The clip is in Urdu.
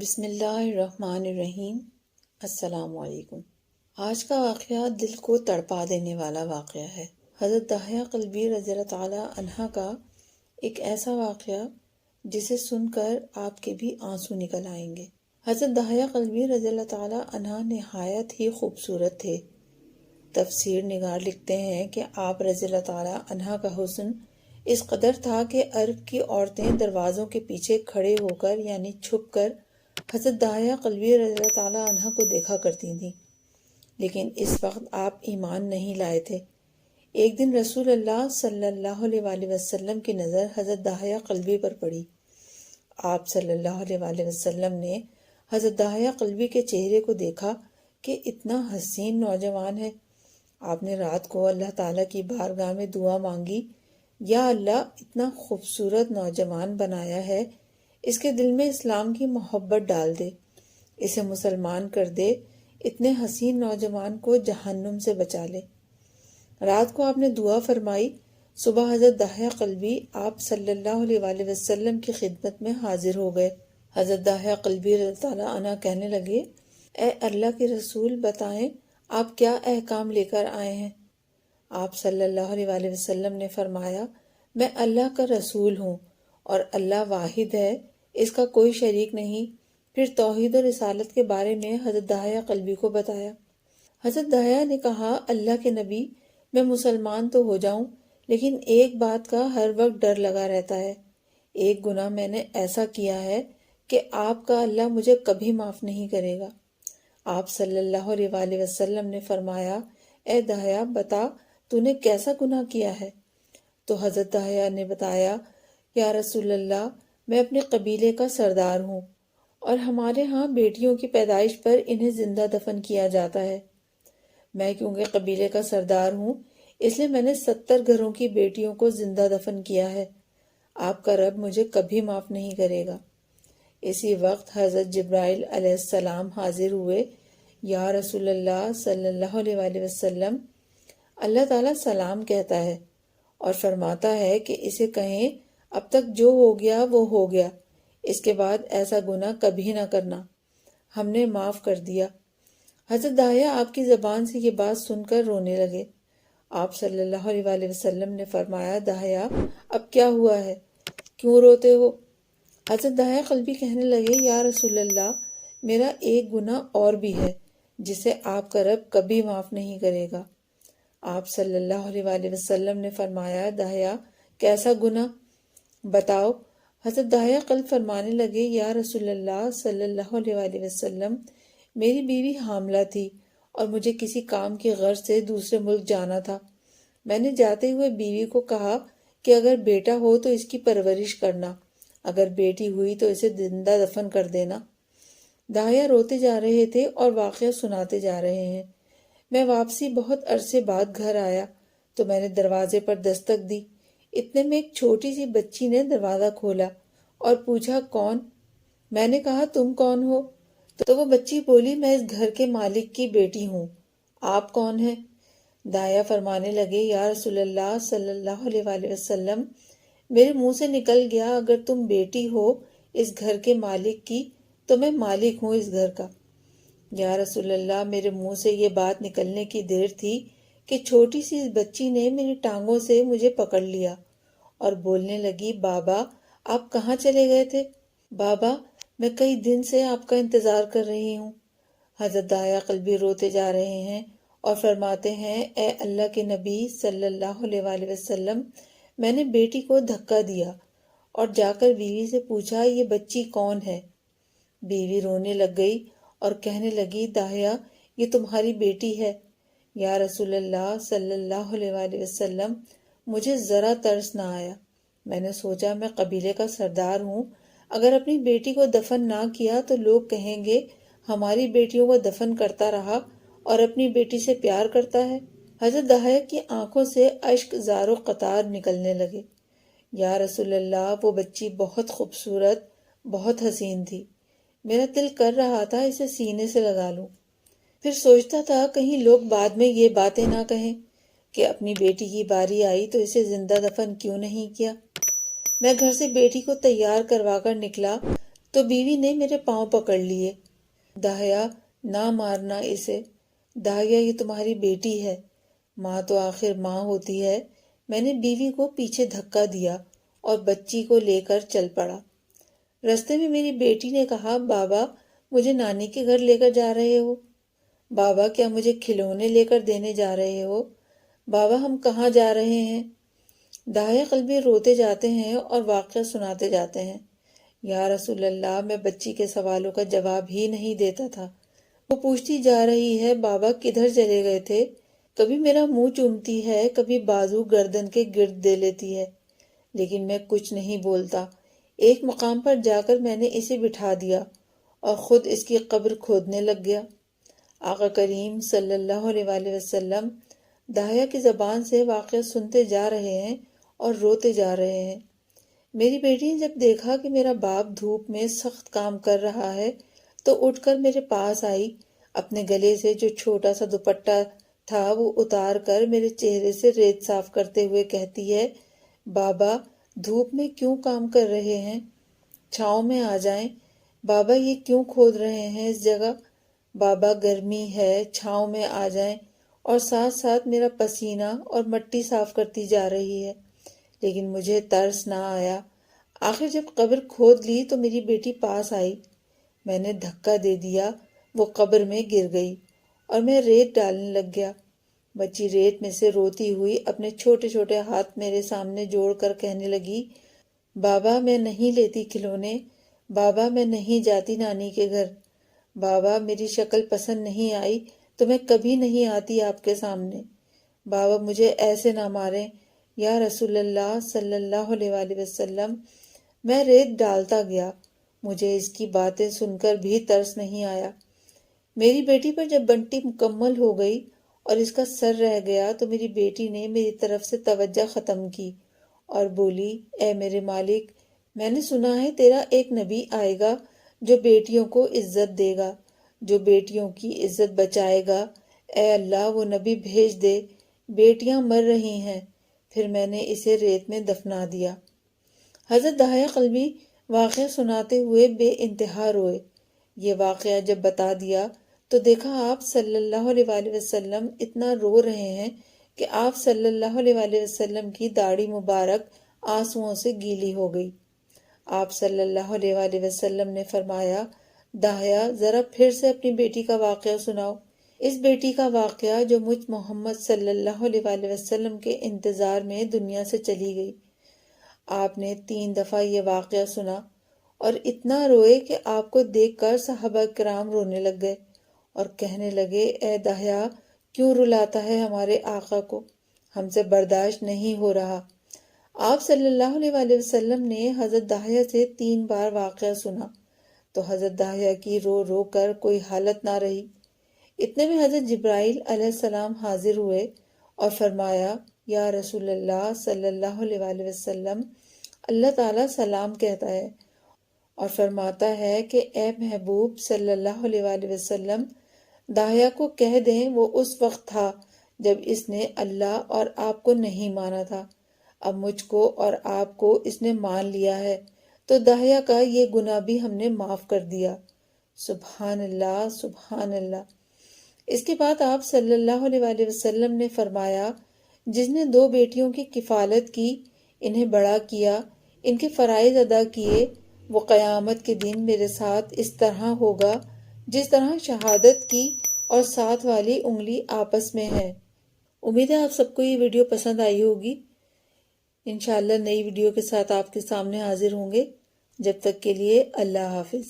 بسم اللہ الرحمن الرحیم۔ السلام علیکم۔ آج کا واقعہ دل کو تڑپا دینے والا واقعہ ہے۔ حضرت داہیہ قلبی رضی اللہ تعالی عنہ کا ایک ایسا واقعہ جسے سن کر آپ کے بھی آنسو نکل آئیں گے۔ حضرت داہیہ قلبی رضی اللہ تعالی عنہ نہایت ہی خوبصورت تھے۔ تفسیر نگار لکھتے ہیں کہ آپ رضی اللہ تعالی عنہ کا حسن اس قدر تھا کہ عرب کی عورتیں دروازوں کے پیچھے کھڑے ہو کر یعنی چھپ کر حضرت داہیہ قلبی رضی اللہ تعالی عنہ کو دیکھا کرتی تھیں، لیکن اس وقت آپ ایمان نہیں لائے تھے۔ ایک دن رسول اللہ صلی اللہ علیہ وآلہ وسلم کی نظر حضرت داہیہ قلبی پر پڑی۔ آپ صلی اللہ علیہ وآلہ وسلم نے حضرت داہیہ قلبی کے چہرے کو دیکھا کہ اتنا حسین نوجوان ہے۔ آپ نے رات کو اللہ تعالیٰ کی بارگاہ میں دعا مانگی، یا اللہ اتنا خوبصورت نوجوان بنایا ہے، اس کے دل میں اسلام کی محبت ڈال دے، اسے مسلمان کر دے، اتنے حسین نوجوان کو جہنم سے بچا لے۔ رات کو آپ نے دعا فرمائی۔ صبح حضرت داہیہ قلبی آپ صلی اللہ علیہ وآلہ وسلم کی خدمت میں حاضر ہو گئے۔ حضرت داہیہ قلبی رضی اللہ تعالیٰ عنہ کہنے لگے، اے اللہ کے رسول، بتائیں آپ کیا احکام لے کر آئے ہیں؟ آپ صلی اللہ علیہ وآلہ وسلم نے فرمایا، میں اللہ کا رسول ہوں اور اللہ واحد ہے، اس کا کوئی شریک نہیں۔ پھر توحید و رسالت کے بارے میں حضرت داہیہ قلبی کو بتایا۔ حضرت داہیہ نے کہا، اللہ کے نبی، میں مسلمان تو ہو جاؤں، لیکن ایک بات کا ہر وقت ڈر لگا رہتا ہے۔ ایک گناہ میں نے ایسا کیا ہے کہ آپ کا اللہ مجھے کبھی معاف نہیں کرے گا۔ آپ صلی اللہ علیہ وآلہ وسلم نے فرمایا، اے داہیہ بتا تو نے کیسا گناہ کیا ہے؟ تو حضرت داہیہ نے بتایا، یا رسول اللہ، میں اپنے قبیلے کا سردار ہوں اور ہمارے ہاں بیٹیوں کی پیدائش پر انہیں زندہ دفن کیا جاتا ہے۔ میں کیونکہ قبیلے کا سردار ہوں، اس لیے میں نے 70 گھروں کی بیٹیوں کو زندہ دفن کیا ہے۔ آپ کا رب مجھے کبھی معاف نہیں کرے گا۔ اسی وقت حضرت جبرائیل علیہ السلام حاضر ہوئے۔ یا رسول اللہ صلی اللہ علیہ وآلہ وسلم، اللہ تعالیٰ سلام کہتا ہے اور فرماتا ہے کہ اسے کہیں، اب تک جو ہو گیا وہ ہو گیا، اس کے بعد ایسا گناہ کبھی نہ کرنا، ہم نے معاف کر دیا۔ حضرت داہیہ آپ کی زبان سے یہ بات سن کر رونے لگے۔ آپ صلی اللہ علیہ وآلہ وسلم نے فرمایا، داہیہ اب کیا ہوا ہے، کیوں روتے ہو؟ حضرت داہیہ قلبی کہنے لگے، یا رسول اللہ، میرا ایک گناہ اور بھی ہے جسے آپ کا رب کبھی معاف نہیں کرے گا۔ آپ صلی اللہ علیہ وآلہ وسلم نے فرمایا، داہیہ کیسا گناہ بتاؤ؟ حضرت داہیہ قلب فرمانے لگے، یا رسول اللہ صلی اللہ علیہ وآلہ وسلم، میری بیوی حاملہ تھی اور مجھے کسی کام کی غرض سے دوسرے ملک جانا تھا۔ میں نے جاتے ہوئے بیوی کو کہا کہ اگر بیٹا ہو تو اس کی پرورش کرنا، اگر بیٹی ہوئی تو اسے زندہ دفن کر دینا۔ داہیہ روتے جا رہے تھے اور واقعہ سناتے جا رہے ہیں۔ میں واپسی بہت عرصے بعد گھر آیا تو میں نے دروازے پر دستک دی۔ اتنے میں ایک چھوٹی سی بچی نے دروازہ کھولا اور پوچھا، کون؟ میں نے کہا، تم کون ہو؟ تو وہ بچی بولی، میں اس گھر کے مالک کی بیٹی ہوں، آپ کون ہیں؟ داہیہ فرمانے لگے، یا رسول اللہ صلی اللہ علیہ وآلہ وسلم، میرے منہ سے نکل گیا، اگر تم بیٹی ہو اس گھر کے مالک کی تو میں مالک ہوں اس گھر کا۔ یا رسول اللہ، میرے منہ سے یہ بات نکلنے کی دیر تھی کہ چھوٹی سی بچی نے میری ٹانگوں سے مجھے پکڑ لیا اور بولنے لگی، بابا آپ کہاں چلے گئے تھے؟ بابا میں کئی دن سے آپ کا انتظار کر رہی ہوں۔ حضرت داہیہ قلبی روتے جا رہے ہیں اور فرماتے ہیں، اے اللہ کے نبی صلی اللہ علیہ وآلہ وسلم، میں نے بیٹی کو دھکا دیا اور جا کر بیوی سے پوچھا، یہ بچی کون ہے؟ بیوی رونے لگ گئی اور کہنے لگی، داہیہ یہ تمہاری بیٹی ہے۔ یا رسول اللہ صلی اللہ علیہ وآلہ وسلم، مجھے ذرا ترس نہ آیا۔ میں نے سوچا میں قبیلے کا سردار ہوں، اگر اپنی بیٹی کو دفن نہ کیا تو لوگ کہیں گے ہماری بیٹیوں کو دفن کرتا رہا اور اپنی بیٹی سے پیار کرتا ہے۔ حضرت داہیہ کی آنکھوں سے اشک زار و قطار نکلنے لگے۔ یا رسول اللہ، وہ بچی بہت خوبصورت، بہت حسین تھی، میرا دل کر رہا تھا اسے سینے سے لگا لوں۔ پھر سوچتا تھا کہیں لوگ بعد میں یہ باتیں نہ کہیں کہ اپنی بیٹی کی باری آئی تو اسے زندہ دفن کیوں نہیں کیا۔ میں گھر سے بیٹی کو تیار کروا کر نکلا تو بیوی نے میرے پاؤں پکڑ لیے۔ داہیہ نہ مارنا اسے، داہیہ یہ تمہاری بیٹی ہے، ماں تو آخر ماں ہوتی ہے۔ میں نے بیوی کو پیچھے دھکا دیا اور بچی کو لے کر چل پڑا۔ رستے میں میری بیٹی نے کہا، بابا مجھے نانی کے گھر لے کر جا رہے ہو؟ بابا کیا مجھے کھلونے لے کر دینے جا رہے ہو؟ بابا ہم کہاں جا رہے ہیں؟ داہیہ قلبی روتے جاتے ہیں اور واقعہ سناتے جاتے ہیں۔ یا رسول اللہ، میں بچی کے سوالوں کا جواب ہی نہیں دیتا تھا۔ وہ پوچھتی جا رہی ہے، بابا کدھر چلے گئے تھے؟ کبھی میرا منہ چومتی ہے، کبھی بازو گردن کے گرد دے لیتی ہے، لیکن میں کچھ نہیں بولتا۔ ایک مقام پر جا کر میں نے اسے بٹھا دیا اور خود اس کی قبر کھودنے لگ گیا۔ آقا کریم صلی اللہ علیہ وآلہ وسلم داہیہ کی زبان سے واقعہ سنتے جا رہے ہیں اور روتے جا رہے ہیں۔ میری بیٹی نے جب دیکھا کہ میرا باپ دھوپ میں سخت کام کر رہا ہے تو اٹھ کر میرے پاس آئی، اپنے گلے سے جو چھوٹا سا دوپٹہ تھا وہ اتار کر میرے چہرے سے ریت صاف کرتے ہوئے کہتی ہے، بابا دھوپ میں کیوں کام کر رہے ہیں؟ چھاؤں میں آ جائیں۔ بابا یہ کیوں کھود رہے ہیں اس جگہ؟ بابا گرمی ہے، چھاؤں میں آ جائیں۔ اور ساتھ ساتھ میرا پسینہ اور مٹی صاف کرتی جا رہی ہے، لیکن مجھے ترس نہ آیا۔ آخر جب قبر کھود لی تو میری بیٹی پاس آئی، میں نے دھکا دے دیا، وہ قبر میں گر گئی اور میں ریت ڈالنے لگ گیا۔ بچی ریت میں سے روتی ہوئی اپنے چھوٹے چھوٹے ہاتھ میرے سامنے جوڑ کر کہنے لگی، بابا میں نہیں لیتی کھلونے، بابا میں نہیں جاتی نانی کے گھر، بابا میری شکل پسند نہیں آئی تو میں کبھی نہیں آتی آپ کے سامنے، بابا مجھے ایسے نہ ماریں یا رسول اللہ صلی اللہ علیہ وآلہ وسلم۔ میں ریت ڈالتا گیا، مجھے اس کی باتیں سن کر بھی ترس نہیں آیا۔ میری بیٹی پر جب بنٹی مکمل ہو گئی اور اس کا سر رہ گیا تو میری بیٹی نے میری طرف سے توجہ ختم کی اور بولی، اے میرے مالک، میں نے سنا ہے تیرا ایک نبی آئے گا جو بیٹیوں کو عزت دے گا، جو بیٹیوں کی عزت بچائے گا۔ اے اللہ وہ نبی بھیج دے، بیٹیاں مر رہی ہیں۔ پھر میں نے اسے ریت میں دفنا دیا۔ حضرت داہیہ قلبی واقعہ سناتے ہوئے بے انتہا روئے۔ یہ واقعہ جب بتا دیا تو دیکھا آپ صلی اللہ علیہ وآلہ وسلم اتنا رو رہے ہیں کہ آپ صلی اللہ علیہ وآلہ وسلم کی داڑھی مبارک آنسوؤں سے گیلی ہو گئی۔ آپ صلی اللہ علیہ وآلہ وسلم نے فرمایا، داہیہ ذرا پھر سے اپنی بیٹی کا واقعہ سناؤ، اس بیٹی کا واقعہ جو مجھ محمد صلی اللہ علیہ وآلہ وسلم کے انتظار میں دنیا سے چلی گئی۔ آپ نے 3 دفعہ یہ واقعہ سنا اور اتنا روئے کہ آپ کو دیکھ کر صحابہ کرام رونے لگ گئے اور کہنے لگے، اے داہیہ کیوں رلاتا ہے ہمارے آقا کو، ہم سے برداشت نہیں ہو رہا۔ آپ صلی اللہ علیہ وآلہ وسلم نے حضرت داہیہ سے 3 بار واقعہ سنا تو حضرت داہیہ کی رو رو کر کوئی حالت نہ رہی۔ اتنے میں حضرت جبرائیل علیہ السلام حاضر ہوئے اور فرمایا، یا رسول اللہ صلی اللہ علیہ وآلہ وسلم، اللہ تعالیٰ سلام کہتا ہے اور فرماتا ہے کہ اے محبوب صلی اللہ علیہ وآلہ وسلم، داہیہ کو کہہ دیں وہ اس وقت تھا جب اس نے اللہ اور آپ کو نہیں مانا تھا، اب مجھ کو اور آپ کو اس نے مان لیا ہے تو داہیہ کا یہ گناہ بھی ہم نے معاف کر دیا۔ سبحان اللہ، سبحان اللہ۔ اس کے بعد آپ صلی اللہ علیہ وآلہ وسلم نے فرمایا، جس نے 2 بیٹیوں کی کفالت کی، انہیں بڑا کیا، ان کے فرائض ادا کیے، وہ قیامت کے دن میرے ساتھ اس طرح ہوگا جس طرح شہادت کی اور ساتھ والی انگلی آپس میں ہے۔ امید ہے آپ سب کو یہ ویڈیو پسند آئی ہوگی۔ انشاءاللہ نئی ویڈیو کے ساتھ آپ کے سامنے حاضر ہوں گے۔ جب تک کے لیے اللہ حافظ۔